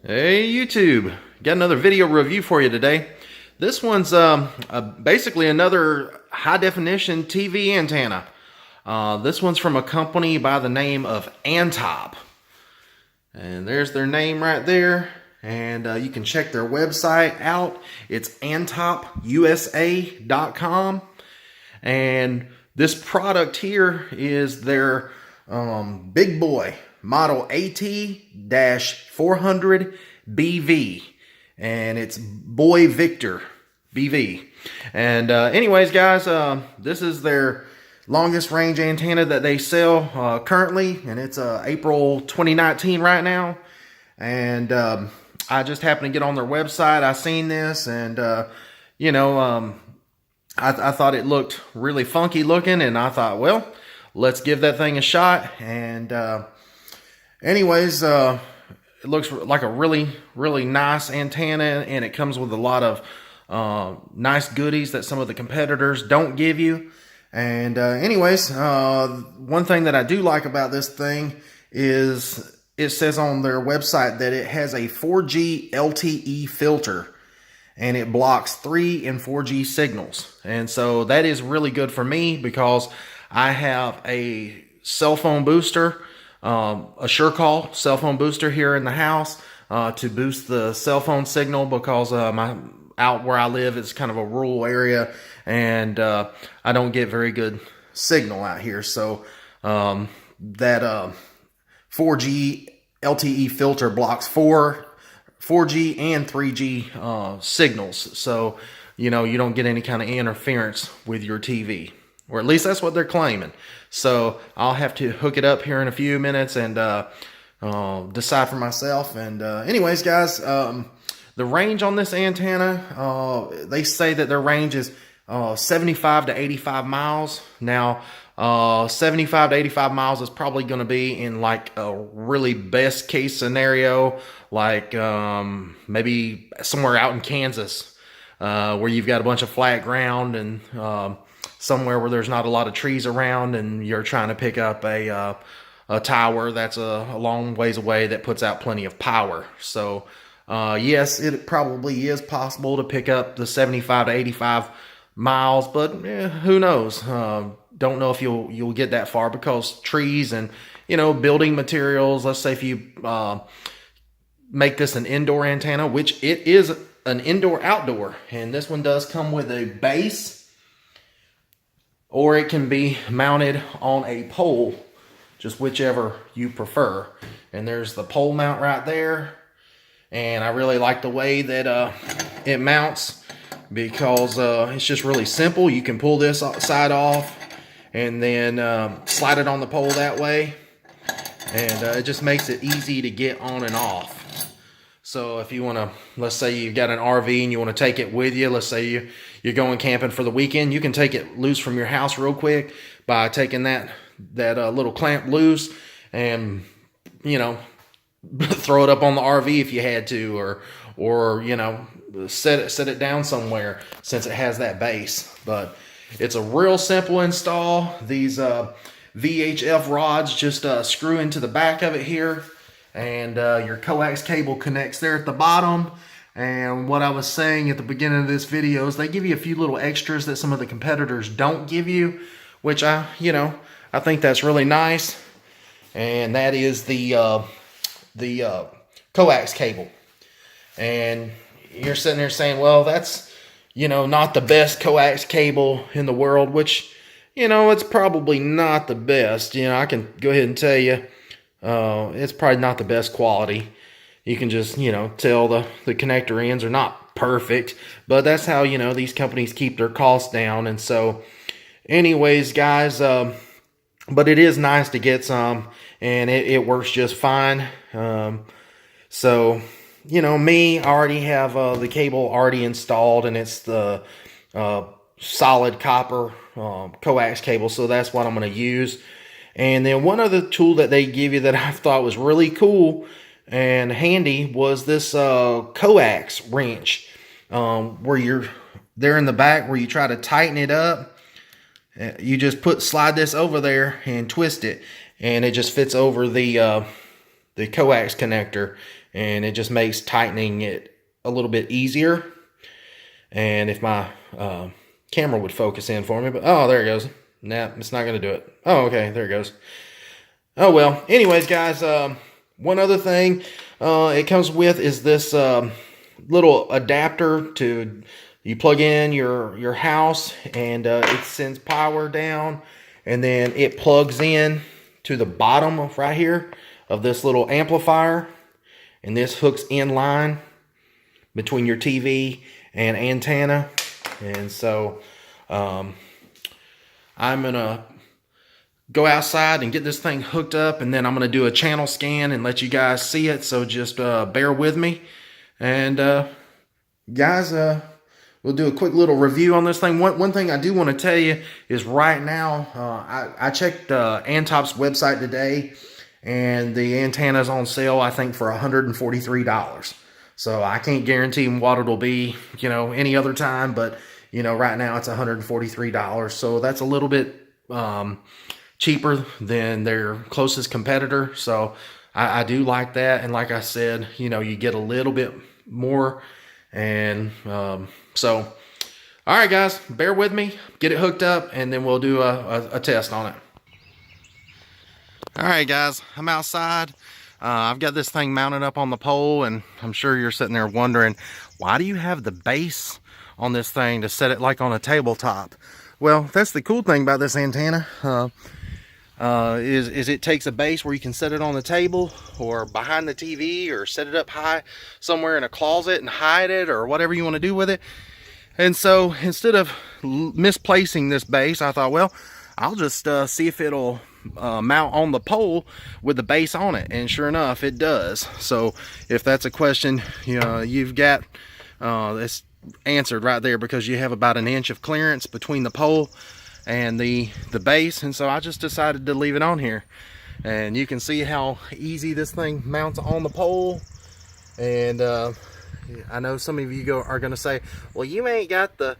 Hey YouTube, got another video review for you today. This one's basically another high definition TV antenna. This one's from a company by the name of ANTOP. And there's their name right there. And you can check their website out. It's antopusa.com. And this product here is their BIGBOY model AT-400BV, and it's Boy Victor BV. And anyways, guys, this is their longest range antenna that they sell currently, and it's April 2019 right now. And I just happened to get on their website. I seen this, and I thought it looked really funky looking, and I thought, well, let's give that thing a shot. And anyways, it looks like a really nice antenna, and it comes with a lot of nice goodies that some of the competitors don't give you. And anyways, one thing that I do like about this thing is it says on their website that it has a 4G Lte filter, and it blocks 3 and 4G signals. And so that is really good for me because I have a cell phone booster, a SureCall cell phone booster here in the house to boost the cell phone signal, because out where I live is kind of a rural area, and I don't get very good signal out here. So that 4G LTE filter blocks 4G and 3G signals, so you don't get any kind of interference with your TV, or at least that's what they're claiming. So I'll have to hook it up here in a few minutes and decide for myself. And anyways, guys, the range on this antenna, they say that their range is 75 to 85 miles. Now 75 to 85 miles is probably going to be in like a really best case scenario, like maybe somewhere out in Kansas, where you've got a bunch of flat ground, and somewhere where there's not a lot of trees around, and you're trying to pick up a tower that's a long ways away that puts out plenty of power. So yes, it probably is possible to pick up the 75 to 85 miles, but who knows? Don't know if you'll get that far, because trees and building materials. Let's say if you make this an indoor antenna, which it is an indoor outdoor, and this one does come with a base, or it can be mounted on a pole, just whichever you prefer. And there's the pole mount right there, and I really like the way that it mounts, because it's just really simple. You can pull this side off and then slide it on the pole that way, and it just makes it easy to get on and off. So if you want to, let's say you've got an RV and you want to take it with you, let's say you're going camping for the weekend, you can take it loose from your house real quick by taking that little clamp loose, and throw it up on the RV if you had to, or set it down somewhere, since it has that base. But it's a real simple install. These VHF rods just screw into the back of it here, and your coax cable connects there at the bottom. And what I was saying at the beginning of this video is they give you a few little extras that some of the competitors don't give you, which I think that's really nice. And that is the coax cable. And you're sitting there saying, well, that's not the best coax cable in the world, which it's probably not the best. I can go ahead and tell you it's probably not the best quality. You can just tell the connector ends are not perfect, but that's how these companies keep their costs down. And so anyways, guys, but it is nice to get some, and it works just fine. So me, I already have the cable already installed, and it's the solid copper coax cable, so that's what I'm going to use. And then one other tool that they give you that I thought was really cool and handy was this coax wrench, where you're there in the back where you try to tighten it up. You just slide this over there and twist it, and it just fits over the coax connector, and it just makes tightening it a little bit easier. And if my camera would focus in for me, but oh, there it goes. Nah, it's not going to do it. Oh, okay, there it goes. Oh, well, anyways, guys, one other thing it comes with is this little adapter to, you plug in your house, and it sends power down, and then it plugs in to the bottom of right here of this little amplifier, and this hooks in line between your TV and antenna. And so I'm gonna go outside and get this thing hooked up, and then I'm gonna do a channel scan and let you guys see it. So just bear with me, and guys, we'll do a quick little review on this thing. One thing I do want to tell you is right now, I checked ANTOP's website today, and the antenna's on sale, I think, for $143. So I can't guarantee what it'll be, any other time, but, right now it's $143. So that's a little bit cheaper than their closest competitor. So I do like that. And like I said, you get a little bit more. And so, all right, guys, bear with me, get it hooked up, and then we'll do a test on it. All right, guys, I'm outside. I've got this thing mounted up on the pole, and I'm sure you're sitting there wondering, why do you have the base on this thing to set it like on a tabletop? Well, that's the cool thing about this antenna, is it takes a base where you can set it on the table or behind the TV, or set it up high somewhere in a closet and hide it, or whatever you want to do with it. And so instead of misplacing this base, I thought, well, I'll just see if it'll mount on the pole with the base on it. And sure enough, it does. So if that's a question, you've got it's answered right there, because you have about 1 inch of clearance between the pole and the base. And so I just decided to leave it on here, and you can see how easy this thing mounts on the pole. And I know some of you are going to say, well, you ain't got the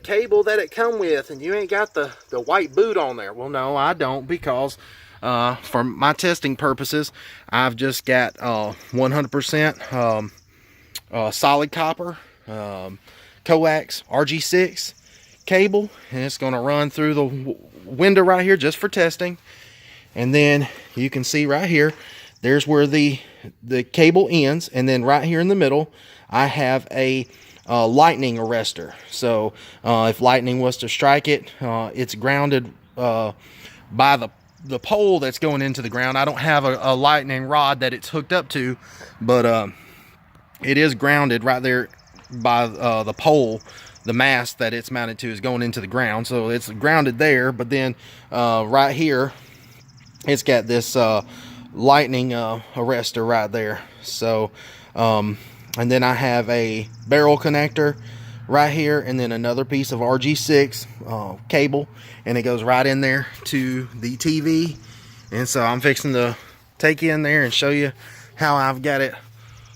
cable that it come with, and you ain't got the white boot on there. Well, no, I don't, because for my testing purposes, I've just got 100% solid copper coax RG6 cable, and it's going to run through the window right here just for testing. And then you can see right here, there's where the cable ends, and then right here in the middle I have a lightning arrestor. So if lightning was to strike it, it's grounded by the pole that's going into the ground. I don't have a lightning rod that it's hooked up to, but it is grounded right there by the pole. The mast that it's mounted to is going into the ground, so it's grounded there. But then right here, it's got this lightning arrestor right there. So and then I have a barrel connector right here, and then another piece of RG6 cable, and it goes right in there to the TV. And so I'm fixing to take you in there and show you how I've got it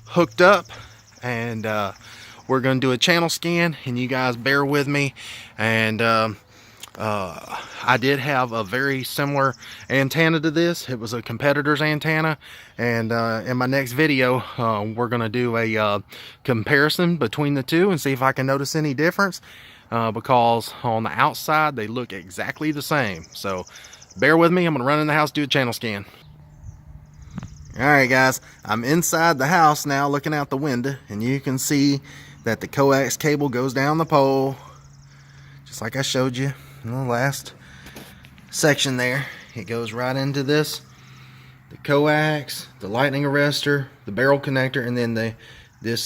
hooked up, and we're going to do a channel scan, and you guys bear with me. And I did have a very similar antenna to this. It was a competitor's antenna, and in my next video we're going to do a comparison between the two and see if I can notice any difference, because on the outside they look exactly the same. So bear with me, I'm going to run in the house, do a channel scan. Alright guys, I'm inside the house now looking out the window, and you can see that the coax cable goes down the pole just like I showed you in the last section there. It goes right into this, the coax, the lightning arrestor, the barrel connector, and then this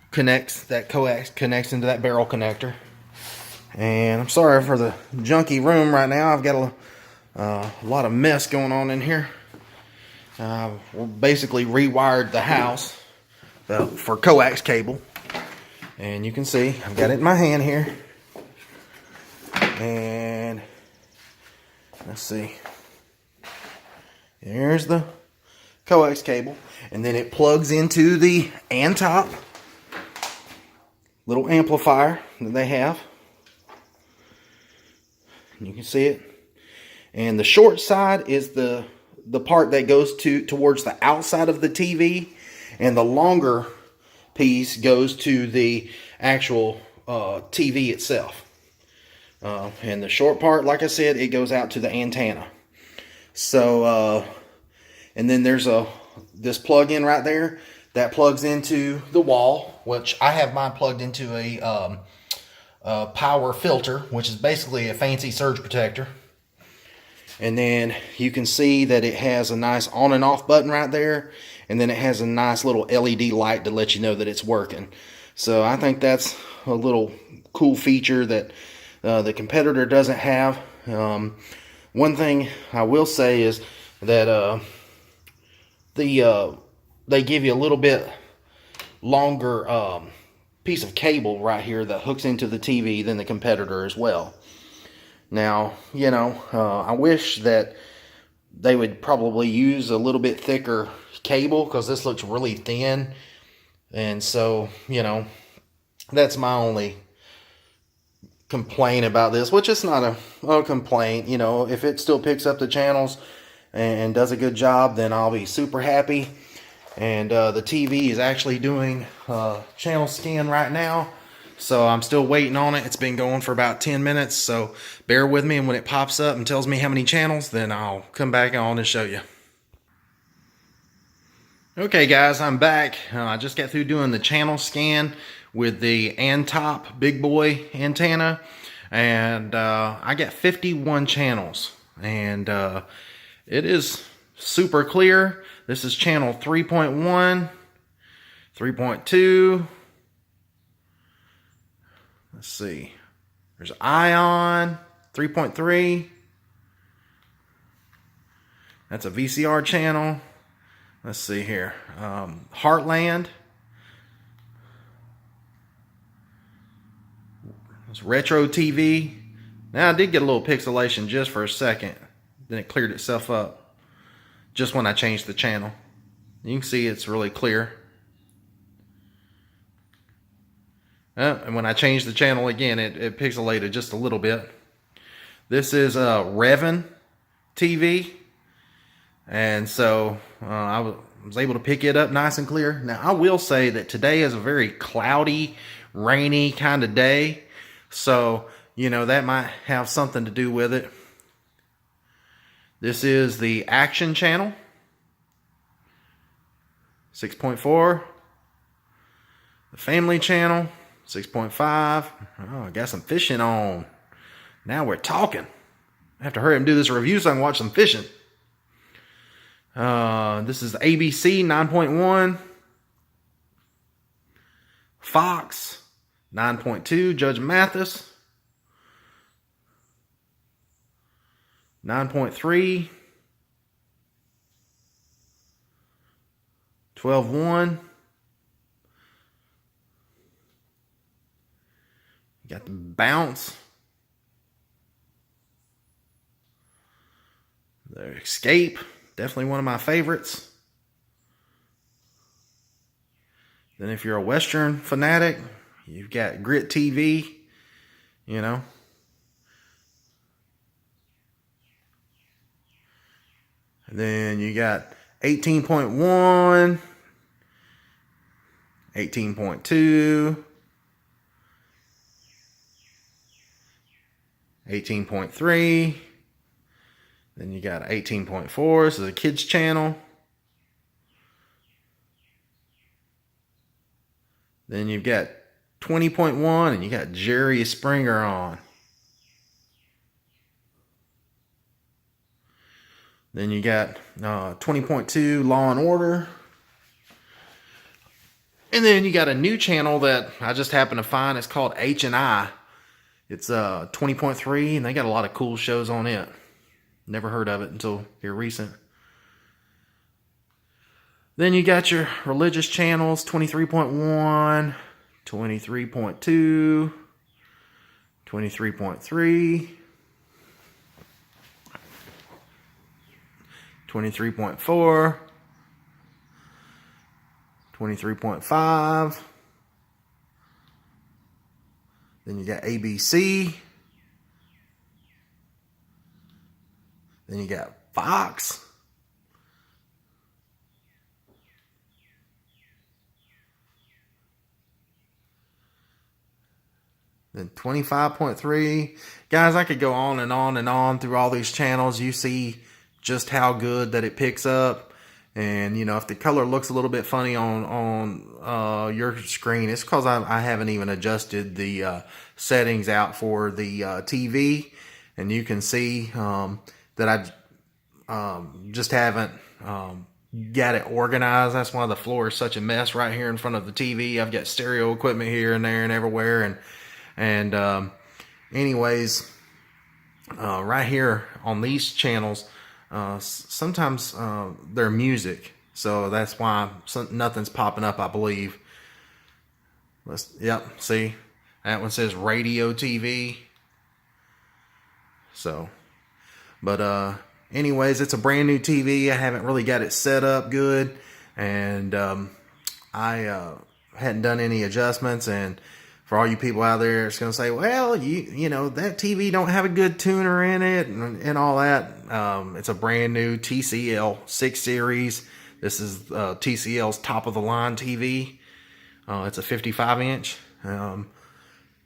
connects, that coax connects into that barrel connector. And I'm sorry for the junky room right now. I've got a lot of mess going on in here. We basically rewired the house for coax cable, and you can see I've got it in my hand here. And let's see, there's the coax cable, and then it plugs into the ANTOP little amplifier that they have. You can see it, and the short side is the the part that goes towards the outside of the TV, and the longer piece goes to the actual TV itself. And the short part, like I said, it goes out to the antenna. So, and then there's this plug-in right there that plugs into the wall, which I have mine plugged into a power filter, which is basically a fancy surge protector. And then you can see that it has a nice on and off button right there, and then it has a nice little LED light to let you know that it's working. So I think that's a little cool feature that the competitor doesn't have. One thing I will say is that they give you a little bit longer piece of cable right here that hooks into the TV than the competitor as well. Now, you know, I wish that they would probably use a little bit thicker cable, because this looks really thin. And so, you know, that's my only complaint about this, which is not a complaint. You know, if it still picks up the channels and does a good job, then I'll be super happy. And the TV is actually doing channel scan right now, so I'm still waiting on it. It's been going for about 10 minutes, so bear with me, and when it pops up and tells me how many channels, then I'll come back on and show you. Okay guys, I'm back. I just got through doing the channel scan with the ANTOP BIGBOY antenna, and I got 51 channels, and it is super clear. This is channel 3.1, 3.2. Let's see. There's Ion 3.3. That's a VCR channel. Let's see here. Heartland. It's Retro TV. Now I did get a little pixelation just for a second. Then it cleared itself up just when I changed the channel. You can see it's really clear. And when I changed the channel again, it pixelated just a little bit. This is Revan TV. And so I was able to pick it up nice and clear. Now I will say that today is a very cloudy, rainy kind of day. So, you know, that might have something to do with it. This is the Action channel, 6.4. The Family channel, 6.5. Oh, I got some fishing on. Now we're talking. I have to hurry up and do this review so I can watch some fishing. This is ABC 9.1. Fox 9.2. Judge Mathis 9.3. 12.1. You got the Bounce. The Escape. Definitely one of my favorites. Then if you're a Western fanatic, you've got Grit TV, you know. And then you got 18.1, 18.2, 18.3. Then you got 18.4. This is a kids channel. Then you've got 20.1, and you got Jerry Springer on. Then you got 20.2 Law and Order. And then you got a new channel that I just happened to find. It's called H&I. It's 20.3, and they got a lot of cool shows on it. Never heard of it until here recent. Then you got your religious channels, 23.1, 23.2, 23.3, 23.4, 23.5. Then you got ABC. Then you got Fox. 25.3. Guys, I could go on and on and on through all these channels. You see just how good that it picks up. And, you know, if the color looks a little bit funny on your screen, it's because I haven't even adjusted the settings out for the TV. And you can see that I just haven't got it organized. That's why the floor is such a mess right here in front of the TV. I've got stereo equipment here and there and everywhere. And anyways, right here on these channels, sometimes they're music, so that's why nothing's popping up, I believe. Yep, see, that one says radio TV. So, but anyways, it's a brand new TV. I haven't really got it set up good, and I hadn't done any adjustments. And for all you people out there, it's going to say, well, you know, that TV don't have a good tuner in it and all that. It's a brand new TCL 6 series. This is TCL's top of the line TV. It's a 55-inch.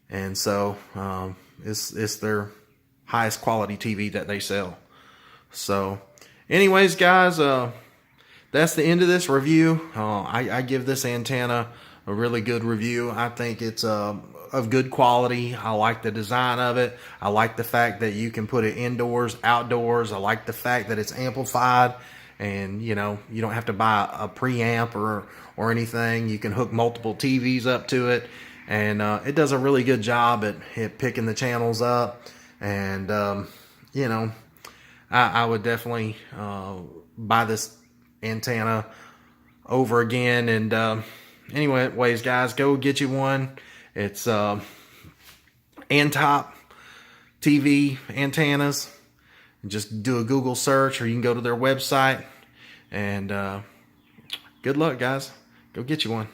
And so it's their highest quality TV that they sell. So anyways, guys, that's the end of this review. I give this antenna a really good review. I think it's of good quality. I like the design of it. I like the fact that you can put it indoors, outdoors. I like the fact that it's amplified, and you know, you don't have to buy a preamp or anything. You can hook multiple TVs up to it, and it does a really good job at picking the channels up. And you know, I would definitely buy this antenna over again. And anyways, guys, go get you one. It's ANTOP TV antennas. Just do a Google search, or you can go to their website. And good luck, guys. Go get you one.